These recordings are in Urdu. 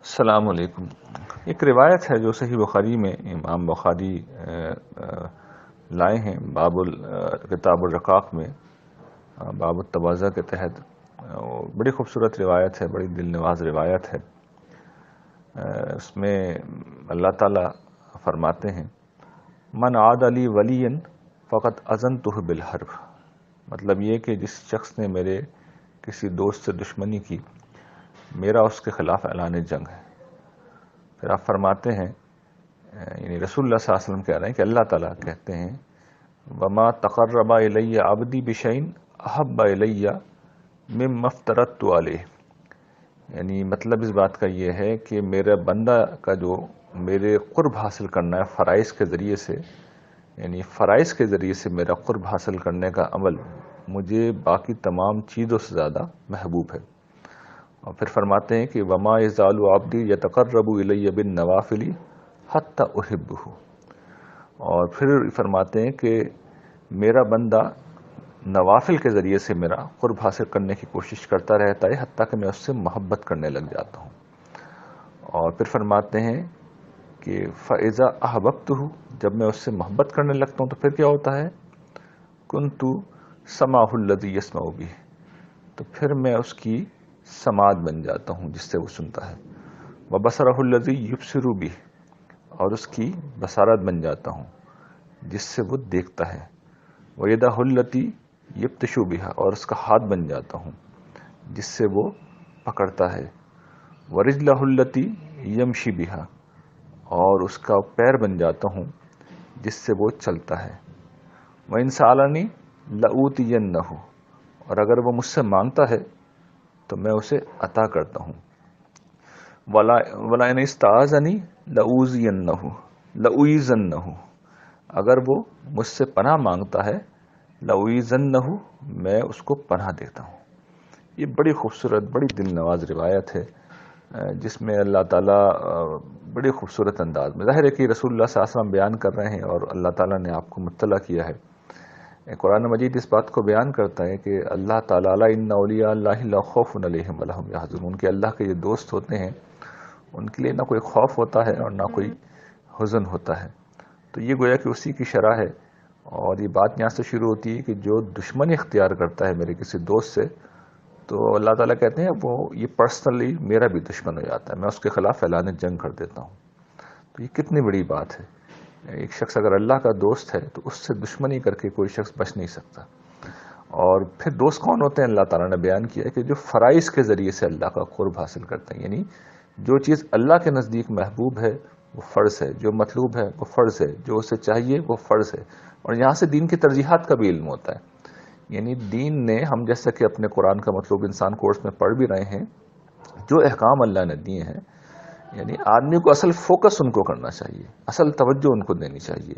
السلام علیکم۔ ایک روایت ہے جو صحیح بخاری میں امام بخاری لائے ہیں کتاب الرقاق میں، باب التواضع کے تحت۔ بڑی خوبصورت روایت ہے، بڑی دل نواز روایت ہے۔ اس میں اللہ تعالیٰ فرماتے ہیں من عاد علی ولی فقط اذنتہ بالحرب، مطلب یہ کہ جس شخص نے میرے کسی دوست سے دشمنی کی، میرا اس کے خلاف اعلان جنگ ہے۔ پھر آپ فرماتے ہیں، یعنی رسول اللہ صلی اللہ علیہ وسلم کہہ رہے ہیں کہ اللہ تعالیٰ کہتے ہیں وما تقرب الی عبدی بشیء احب الی مما افترضت علیہ، یعنی مطلب اس بات کا یہ ہے کہ میرا بندہ کا جو میرے قرب حاصل کرنا ہے فرائض کے ذریعے سے، یعنی فرائض کے ذریعے سے میرا قرب حاصل کرنے کا عمل مجھے باقی تمام چیزوں سے زیادہ محبوب ہے۔ اور پھر فرماتے ہیں کہ وما یزال عبدی یتقرب الی بالنوافل حتی احبہ، اور پھر فرماتے ہیں کہ میرا بندہ نوافل کے ذریعے سے میرا قرب حاصل کرنے کی کوشش کرتا رہتا ہے حتیٰ کہ میں اس سے محبت کرنے لگ جاتا ہوں۔ اور پھر فرماتے ہیں کہ فاذا احببتہ، جب میں اس سے محبت کرنے لگتا ہوں تو پھر کیا ہوتا ہے کنت سمعہ الذی یسمع بہ، تو پھر میں اس کی سماعت بن جاتا ہوں جس سے وہ سنتا ہے، وبصرہ الذی یبصر بہ، اور اس کی بصارت بن جاتا ہوں جس سے وہ دیکھتا ہے، ویدہ التی یبطش بہا، اور اس کا ہاتھ بن جاتا ہوں جس سے وہ پکڑتا ہے، ورجلہ التی یمشی بہا، اور اس کا پیر بن جاتا ہوں جس سے وہ چلتا ہے، وَإِن سَأَلَنِي لَأُوتِيَنَّهُ، اور اگر وہ مجھ سے مانگتا ہے تو میں اسے عطا کرتا ہوں، وَلَئِنِ اسْتَعَاذَنِي لَأُعِيذَنَّهُ، اگر وہ مجھ سے پناہ مانگتا ہے لَأُعِيذَنَّهُ، میں اس کو پناہ دیتا ہوں۔ یہ بڑی خوبصورت، بڑی دل نواز روایت ہے جس میں اللہ تعالیٰ بڑی خوبصورت انداز میں، ظاہر ہے کہ رسول اللہ صلی اللہ علیہ وسلم بیان کر رہے ہیں اور اللہ تعالیٰ نے آپ کو مطلع کیا ہے۔ قرآن مجید اس بات کو بیان کرتا ہے کہ اللہ تعالیٰ ان اولیاء اللہ لا خوف علیہم ولا هم یحزنون، کہ اللہ کے یہ دوست ہوتے ہیں ان کے لیے نہ کوئی خوف ہوتا ہے اور نہ کوئی حزن ہوتا ہے۔ تو یہ گویا کہ اسی کی شرح ہے، اور یہ بات یہاں سے شروع ہوتی ہے کہ جو دشمنی اختیار کرتا ہے میرے کسی دوست سے، تو اللہ تعالیٰ کہتے ہیں وہ یہ پرسنلی میرا بھی دشمن ہو جاتا ہے، میں اس کے خلاف اعلان جنگ کر دیتا ہوں۔ تو یہ کتنی بڑی بات ہے، ایک شخص اگر اللہ کا دوست ہے تو اس سے دشمنی کر کے کوئی شخص بچ نہیں سکتا۔ اور پھر دوست کون ہوتے ہیں؟ اللہ تعالیٰ نے بیان کیا کہ جو فرائض کے ذریعے سے اللہ کا قرب حاصل کرتے ہیں، یعنی جو چیز اللہ کے نزدیک محبوب ہے وہ فرض ہے، جو مطلوب ہے وہ فرض ہے، جو اسے چاہیے وہ فرض ہے۔ اور یہاں سے دین کی ترجیحات کا بھی علم ہوتا ہے، یعنی دین نے، ہم جیسا کہ اپنے قرآن کا مطلوب انسان کورس میں پڑھ بھی رہے ہیں، جو احکام اللہ نے دیے ہیں، یعنی آدمی کو اصل فوکس ان کو کرنا چاہیے، اصل توجہ ان کو دینی چاہیے،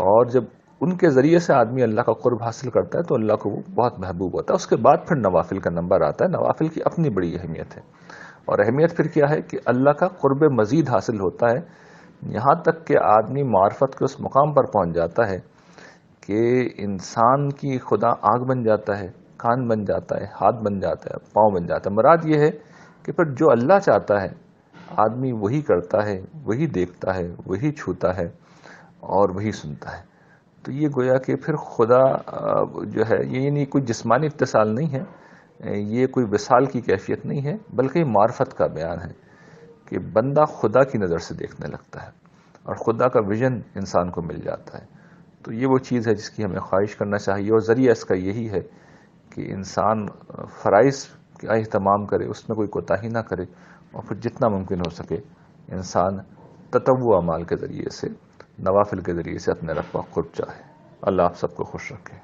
اور جب ان کے ذریعے سے آدمی اللہ کا قرب حاصل کرتا ہے تو اللہ کو وہ بہت محبوب ہوتا ہے۔ اس کے بعد پھر نوافل کا نمبر آتا ہے، نوافل کی اپنی بڑی اہمیت ہے، اور اہمیت پھر کیا ہے کہ اللہ کا قرب مزید حاصل ہوتا ہے، یہاں تک کہ آدمی معرفت کے اس مقام پر پہنچ جاتا ہے کہ انسان کی خدا آنکھ بن جاتا ہے، کان بن جاتا ہے، ہاتھ بن جاتا ہے، پاؤں بن جاتا ہے۔ مراد یہ ہے کہ پھر جو اللہ چاہتا ہے آدمی وہی کرتا ہے، وہی دیکھتا ہے، وہی چھوتا ہے اور وہی سنتا ہے۔ تو یہ گویا کہ پھر خدا جو ہے، یہ نہیں کوئی جسمانی اتصال نہیں ہے، یہ کوئی وصال کی کیفیت نہیں ہے، بلکہ یہ معرفت کا بیان ہے کہ بندہ خدا کی نظر سے دیکھنے لگتا ہے اور خدا کا ویژن انسان کو مل جاتا ہے۔ تو یہ وہ چیز ہے جس کی ہمیں خواہش کرنا چاہیے، اور ذریعہ اس کا یہی ہے کہ انسان فرائض کا اہتمام کرے، اس میں کوئی کوتاہی نہ کرے، اور پھر جتنا ممکن ہو سکے انسان تطوع اعمال کے ذریعے سے، نوافل کے ذریعے سے اپنے رب کا قرب چاہے۔ اللہ آپ سب کو خوش رکھے۔